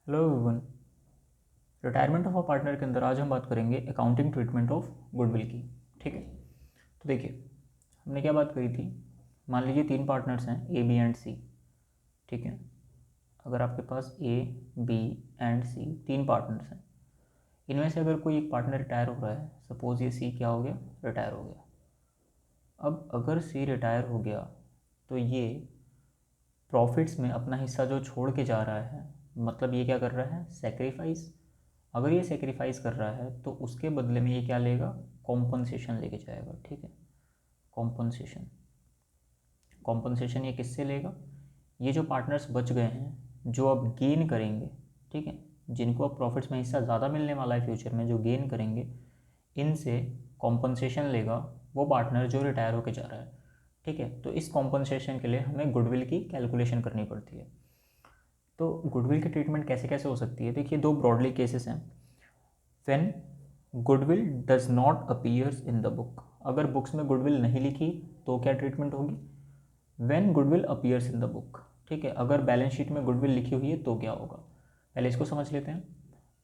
Hello everyone. Retirement of a partner के अंदर आज हम बात करेंगे अकाउंटिंग ट्रीटमेंट ऑफ गुडविल की। ठीक है, तो देखिए हमने क्या बात करी थी। मान लीजिए 3 पार्टनर्स हैं ए बी एंड सी। ठीक है, अगर आपके पास A B and C 3 partners हैं, इनमें से अगर कोई एक पार्टनर रिटायर हो रहा है, सपोज ये सी क्या हो गया, रिटायर हो गया। अब अगर सी रिटायर हो गया तो ये प्रॉफिट्स में अपना हिस्सा जो छोड़ के जा रहा है, मतलब ये क्या कर रहा है, सेक्रीफाइस। अगर ये सेक्रीफाइस कर रहा है तो उसके बदले में ये क्या लेगा, कॉम्पनसेशन लेके जाएगा। ठीक है, कॉम्पनसेशन। कॉम्पनसेशन ये किससे लेगा, ये जो पार्टनर्स बच गए हैं जो अब गेन करेंगे, ठीक है, जिनको अब प्रॉफिट्स में हिस्सा ज़्यादा मिलने वाला है फ्यूचर में, जो गेन करेंगे, इनसे कॉम्पनसेशन लेगा वो पार्टनर जो रिटायर होके जा रहा है। ठीक है, तो इस कॉम्पनसेशन के लिए हमें गुडविल की कैलकुलेशन करनी पड़ती है। तो गुडविल की ट्रीटमेंट कैसे कैसे हो सकती है, देखिए 2 ब्रॉडली केसेस हैं। When goodwill does not appears in the book, अगर बुक्स में गुडविल नहीं लिखी तो क्या ट्रीटमेंट होगी। When goodwill appears in the book, ठीक है, अगर बैलेंस शीट में गुडविल लिखी हुई है तो क्या होगा, पहले इसको समझ लेते हैं।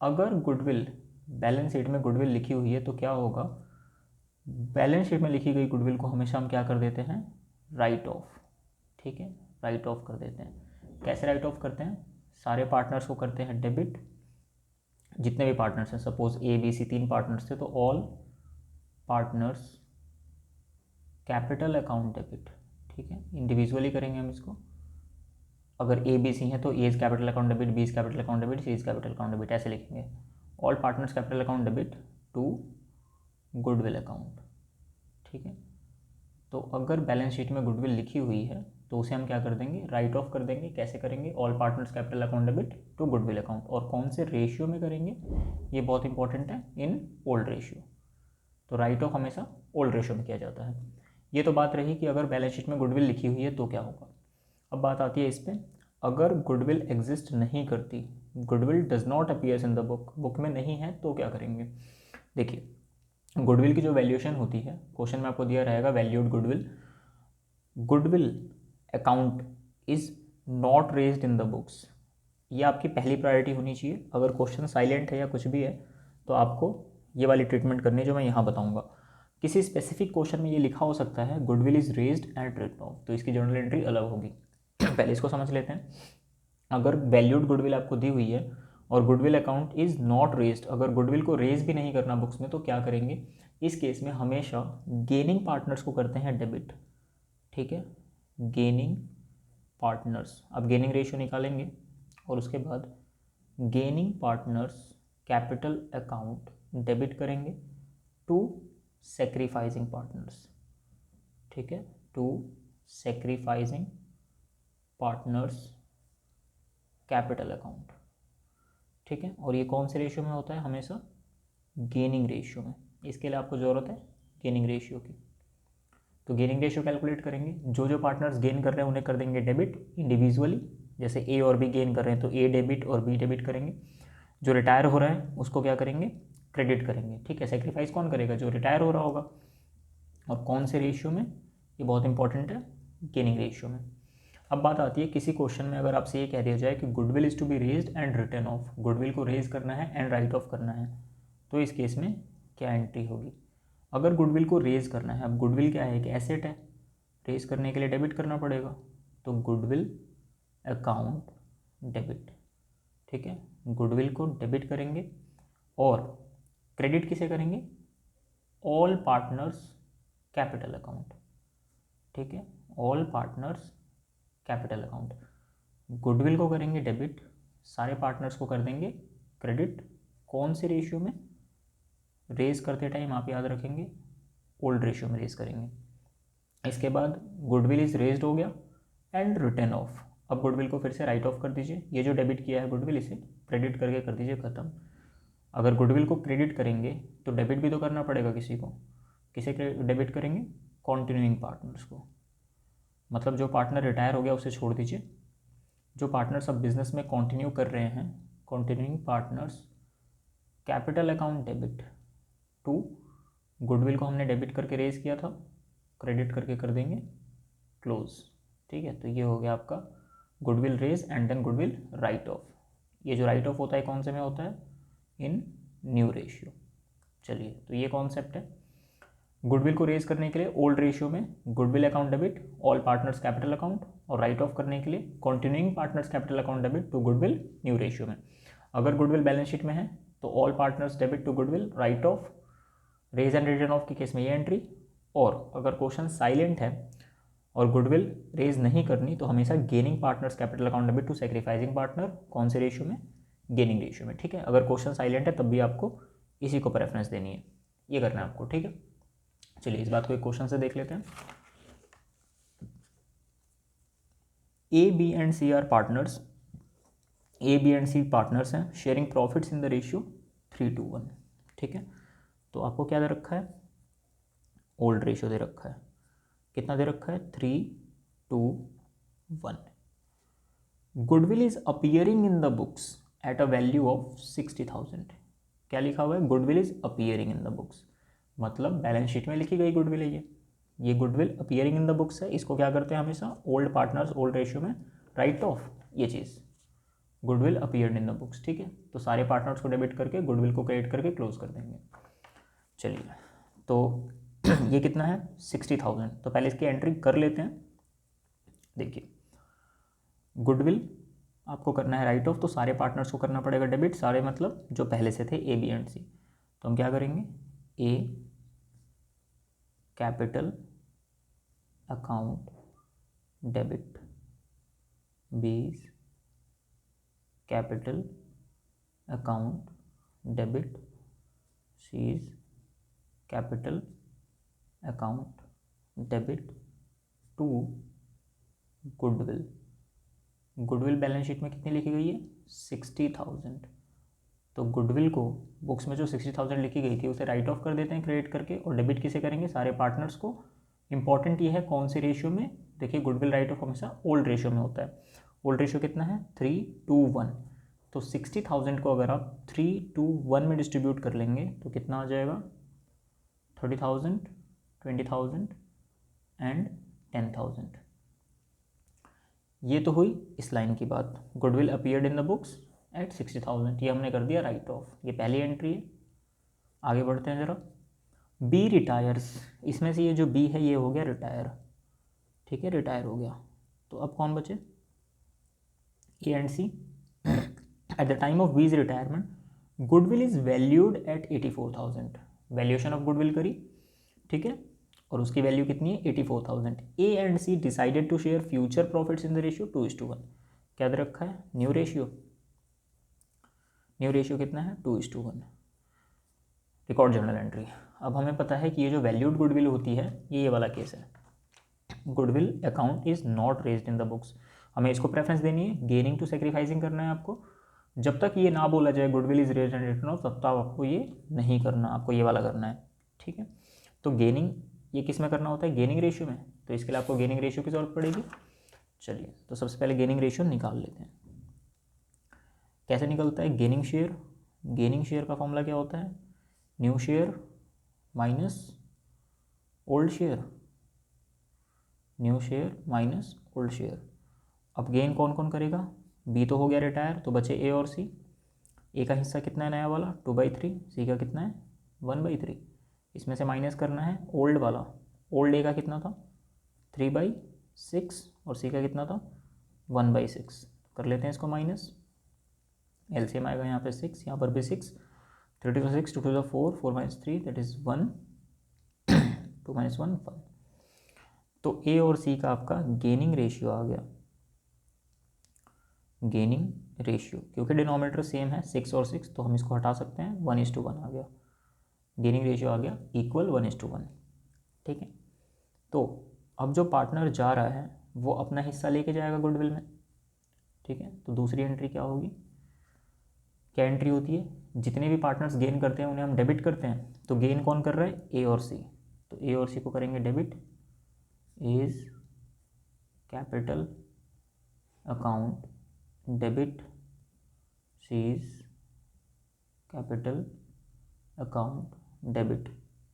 अगर गुडविल, बैलेंस शीट में गुडविल लिखी हुई है तो क्या होगा, बैलेंस शीट में लिखी गई गुडविल को हमेशा हम क्या कर देते हैं, राइट ऑफ। ठीक है, राइट ऑफ कर देते हैं। कैसे राइट ऑफ करते हैं, सारे पार्टनर्स को करते हैं डेबिट। जितने भी पार्टनर्स हैं, suppose A B C 3 partners थे तो all partners capital account debit. ठीक है, इंडिविजुअली करेंगे हम इसको। अगर ए बी सी है तो A is capital account debit, B is capital account debit, C is capital account debit, ऐसे लिखेंगे। All partners capital account debit to goodwill account. ठीक है, तो अगर बैलेंस शीट में गुडविल लिखी हुई है तो उसे हम क्या कर देंगे, राइट ऑफ कर देंगे। कैसे करेंगे, all partners capital account debit to goodwill account. और कौन से रेशियो में करेंगे, ये बहुत इंपॉर्टेंट है, इन ओल्ड रेशियो। तो राइट ऑफ हमेशा ओल्ड रेशियो में किया जाता है। ये तो बात रही कि अगर बैलेंस शीट में गुडविल लिखी हुई है तो क्या होगा। अब बात आती है इस पर, अगर गुडविल एग्जिस्ट नहीं करती, goodwill does not appears in the book, book में नहीं है तो क्या करेंगे। देखिए गुडविल की जो वैल्यूएशन होती है, क्वेश्चन में आपको दिया रहेगा valued goodwill. Goodwill account is not raised in the books, ये आपकी पहली प्रायोरिटी होनी चाहिए। अगर क्वेश्चन साइलेंट है या कुछ भी है तो आपको ये वाली ट्रीटमेंट करनी है जो मैं यहाँ बताऊँगा। किसी स्पेसिफिक क्वेश्चन में ये लिखा हो सकता है goodwill is raised and written off, तो इसकी जर्नल एंट्री अलग होगी। पहले इसको समझ लेते हैं। अगर वैल्यूड गुडविल आपको दी हुई है और goodwill account is not raised, अगर गुडविल को रेज भी नहीं करना बुक्स में तो क्या करेंगे, इस केस में हमेशा गेनिंग पार्टनर्स को करते हैं डेबिट। ठीक है, गेनिंग पार्टनर्स, अब गेनिंग रेशियो निकालेंगे और उसके बाद gaining partners capital account debit करेंगे टू सेक्रीफाइजिंग पार्टनर्स। ठीक है, to sacrificing partners capital account. ठीक है, और ये कौन से रेशियो में होता है, हमेशा गेनिंग रेशियो में। इसके लिए आपको ज़रूरत है गेनिंग रेशियो की। तो गेनिंग रेशियो कैलकुलेट करेंगे, जो जो पार्टनर्स गेन कर रहे हैं उन्हें कर देंगे डेबिट इंडिविजुअली। जैसे ए और बी गेन कर रहे हैं तो ए डेबिट और बी डेबिट करेंगे। जो रिटायर हो रहा है उसको क्या करेंगे, क्रेडिट करेंगे। ठीक है, सेक्रीफाइस कौन करेगा, जो रिटायर हो रहा होगा। और कौन से रेशियो में, ये बहुत इंपॉर्टेंट है, गेनिंग रेशियो में। अब बात आती है किसी क्वेश्चन में अगर आपसे ये कह दिया जाए कि goodwill is to be raised and written off, goodwill को रेज करना है एंड राइट ऑफ करना है, तो इस केस में क्या एंट्री होगी। अगर गुडविल को रेज करना है, अब गुडविल क्या है, एक एसेट है, रेज करने के लिए डेबिट करना पड़ेगा, तो गुडविल अकाउंट डेबिट। ठीक है, गुडविल को डेबिट करेंगे और क्रेडिट किसे करेंगे, ऑल पार्टनर्स कैपिटल अकाउंट। ठीक है, all partners capital account. Goodwill को करेंगे डेबिट, सारे पार्टनर्स को कर देंगे क्रेडिट। कौन से रेशियो में, रेज करते टाइम आप याद रखेंगे ओल्ड रेशियो में रेज करेंगे। इसके बाद गुडविल इज रेज्ड हो गया एंड रिटर्न ऑफ। अब गुडविल को फिर से राइट ऑफ कर दीजिए, ये जो डेबिट किया है गुडविल इसे क्रेडिट करके कर दीजिए ख़त्म। अगर गुडविल को क्रेडिट करेंगे तो डेबिट भी तो करना पड़ेगा किसी को, किसे डेबिट करेंगे, कॉन्टिन्यूइंग पार्टनर्स को। मतलब जो पार्टनर रिटायर हो गया उसे छोड़ दीजिए, जो पार्टनर्स अब बिजनेस में कंटिन्यू कर रहे हैं, continuing partners capital account debit to, goodwill को हमने डेबिट करके रेज किया था, क्रेडिट करके कर देंगे क्लोज। ठीक है, तो ये हो गया आपका goodwill raise and then goodwill write off. ये जो राइट ऑफ होता है कौन से में होता है, इन न्यू रेशियो। चलिए, तो ये कॉन्सेप्ट है। गुडविल को रेज करने के लिए ओल्ड रेशियो में goodwill account debit all partners capital account, और राइट ऑफ करने के लिए continuing partners capital account debit to goodwill new ratio में। अगर गुडविल बैलेंस शीट में है तो all partners debit to goodwill, write off raise and return off के केस में ये एंट्री, और अगर क्वेश्चन साइलेंट है और गुडविल रेज नहीं करनी तो हमेशा gaining partners capital account debit to sacrificing partner, कौन से रेशियो में, गेनिंग रेशियो में। ठीक है, अगर क्वेश्चन साइलेंट है तब भी आपको इसी को प्रेफरेंस देनी है, ये करना है आपको। ठीक है, चलिए इस बात को एक क्वेश्चन से देख लेते हैं। A B and C are partners, A B and C partners हैं, sharing profits in the ratio 3:1। ठीक है, तो आपको क्या दे रखा है, ओल्ड रेशियो दे रखा है, कितना दे रखा है, 3:1। Goodwill is appearing in the books at a value of 60,000। क्या लिखा हुआ है, goodwill is appearing in the books, मतलब बैलेंस शीट में लिखी गई गुडविल है ये goodwill appearing in the books है। इसको क्या करते हैं हमेशा, ओल्ड पार्टनर्स ओल्ड रेशियो में राइट ऑफ ये चीज़, goodwill appeared in the books. ठीक है, तो सारे पार्टनर्स को डेबिट करके गुडविल को क्रेडिट करके क्लोज कर देंगे। चलिए, तो ये कितना है, 60,000। तो पहले इसकी एंट्री कर लेते हैं। देखिए, गुडविल आपको करना है राइट ऑफ, तो सारे पार्टनर्स को करना पड़ेगा डेबिट, सारे मतलब जो पहले से थे ए बी एंड सी। तो हम क्या करेंगे, A capital account debit, B capital account debit, C's capital account debit to goodwill. Goodwill balance sheet में कितनी लिखी गई है, 60,000। तो गुडविल को बुक्स में जो 60,000 लिखी गई थी उसे राइट ऑफ कर देते हैं क्रेडिट करके, और डेबिट किसे करेंगे, सारे पार्टनर्स को। इंपॉर्टेंट ये है कौन से रेशियो में, देखिए गुडविल राइट ऑफ हमेशा ओल्ड रेशियो में होता है। ओल्ड रेशियो कितना है, 3:1। तो 60,000 को अगर आप 3:1 में डिस्ट्रीब्यूट कर लेंगे तो कितना आ जाएगा, 30,000, 20,000 एंड 10,000। ये तो हुई इस लाइन की बात, goodwill appeared in the books eight 60,000, ये हमने कर दिया राइट ऑफ, ये पहली एंट्री है। आगे बढ़ते हैं ज़रा, बी रिटायर्स, इसमें से ये जो बी है ये हो गया रिटायर। ठीक है, रिटायर हो गया, तो अब कौन बचे, A and C. At the time of B's retirement goodwill is valued at 84,000, valuation of goodwill करी। ठीक है, और उसकी वैल्यू कितनी है, 84,000। A and C decided to share future profits in the ratio 2:1। क्या दे रखा है, न्यू रेशियो, न्यू रेशियो कितना है, 2:1। Record journal entry. अब हमें पता है कि ये जो वैल्यूड गुडविल होती है ये वाला केस है, goodwill account is not raised in the books. हमें इसको प्रेफरेंस देनी है, गेनिंग टू सेक्रीफाइसिंग करना है आपको। जब तक ये ना बोला जाए goodwill is raised and written off, तब तक आपको ये नहीं करना, आपको ये वाला करना है। ठीक है, तो गेनिंग ये किस में करना होता है, गेनिंग रेशियो में, तो इसके लिए आपको गेनिंग रेशियो की जरूरत पड़ेगी। चलिए, तो सबसे पहले गेनिंग रेशियो निकाल लेते हैं। कैसे निकलता है, गेनिंग शेयर, गेनिंग शेयर का फॉर्मूला क्या होता है, new share minus old share, new share minus old share. अब गेन कौन कौन करेगा, बी तो हो गया रिटायर, तो बचे ए और सी। ए का हिस्सा कितना है नया वाला, 2/3, सी का कितना है 1/3। इसमें से माइनस करना है ओल्ड वाला, ओल्ड ए का कितना था 3/6 और सी का कितना था 1/6। कर लेते हैं इसको माइनस, एलसीएम आएगा यहाँ पे 6, यहाँ पर भी 6, 3 to 6, 2 to 4, 4 - 3 दैट इज़ 1, 2 - 1 1। तो ए और सी का आपका गेनिंग रेशियो आ गया, गेनिंग रेशियो, क्योंकि डिनोमिनेटर सेम है 6 और 6 तो हम इसको हटा सकते हैं, 1:1 आ गया, गेनिंग रेशियो आ गया इक्वल 1:1। ठीक है, तो अब जो पार्टनर जा रहा है वो अपना हिस्सा लेके जाएगा गुडविल में। ठीक है, तो दूसरी एंट्री क्या होगी, क्या एंट्री होती है, जितने भी पार्टनर्स गेन करते हैं उन्हें हम डेबिट करते हैं, तो गेन कौन कर रहा है, ए और सी, तो ए और सी को करेंगे debit, is capital account debit, C's capital account debit,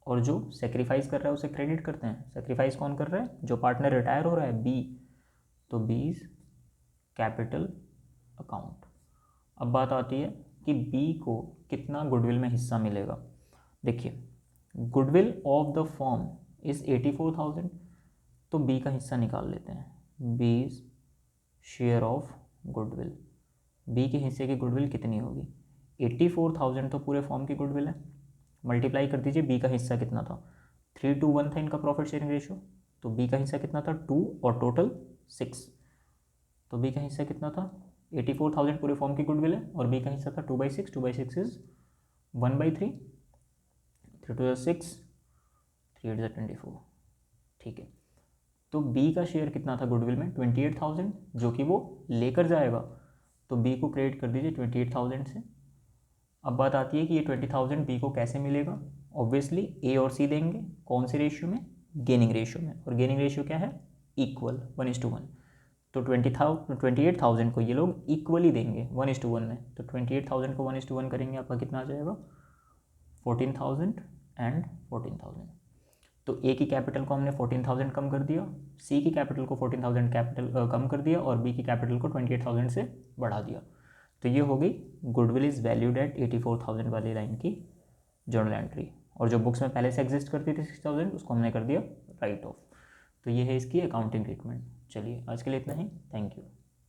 और जो सेक्रीफाइस कर रहा है उसे क्रेडिट करते हैं। सेक्रीफाइस कौन कर रहा है, जो पार्टनर रिटायर हो रहा है बी, तो बीज कैपिटल अकाउंट। अब बात आती है कि बी को कितना गुडविल में हिस्सा मिलेगा। देखिए, goodwill of the firm is 84,000, तो बी का हिस्सा निकाल लेते हैं। B share of goodwill, B के हिस्से की गुडविल कितनी होगी? 84,000 तो पूरे फॉर्म की गुडविल है, मल्टीप्लाई कर दीजिए बी का हिस्सा कितना था। 3:1 था इनका प्रॉफिट शेयरिंग रेशियो, तो बी का हिस्सा कितना था 2 और टोटल 6, तो बी का हिस्सा कितना था 84,000 पूरे फॉर्म की गुडविल है और बी का हिस्सा था 2/6, 2/6 इज 1/3, 3 2 6, 3 8 24, ठीक है। तो बी का शेयर कितना था गुडविल में 28,000, जो कि वो लेकर जाएगा, तो बी को क्रेडिट कर दीजिए 28,000 से। अब बात आती है कि ये 20,000 बी को कैसे मिलेगा। ऑब्वियसली ए और सी देंगे, कौन से रेशियो में? गेनिंग रेशियो में, और गेनिंग रेशियो क्या है? इक्वल, 1:1। तो 28,000 को ये लोग इक्वली देंगे 1:1 में, तो 28,000 को 1:1 करेंगे, आपका कितना आ जाएगा 14,000 एंड 14,000। तो ए की कैपिटल को हमने 14,000 कम कर दिया, सी की कैपिटल को 14,000 कैपिटल कम कर दिया और बी की कैपिटल को 28,000 से बढ़ा दिया। तो ये हो गई गुडविल इज़ वैल्यूड एट 84,000 वाली लाइन की जर्नल एंट्री, और जो बुक्स में पहले से एग्जिस्ट करती थी 6,000 उसको हमने कर दिया राइट ऑफ। तो ये है इसकी अकाउंटिंग ट्रीटमेंट। चलिए आज के लिए इतना ही, थैंक यू।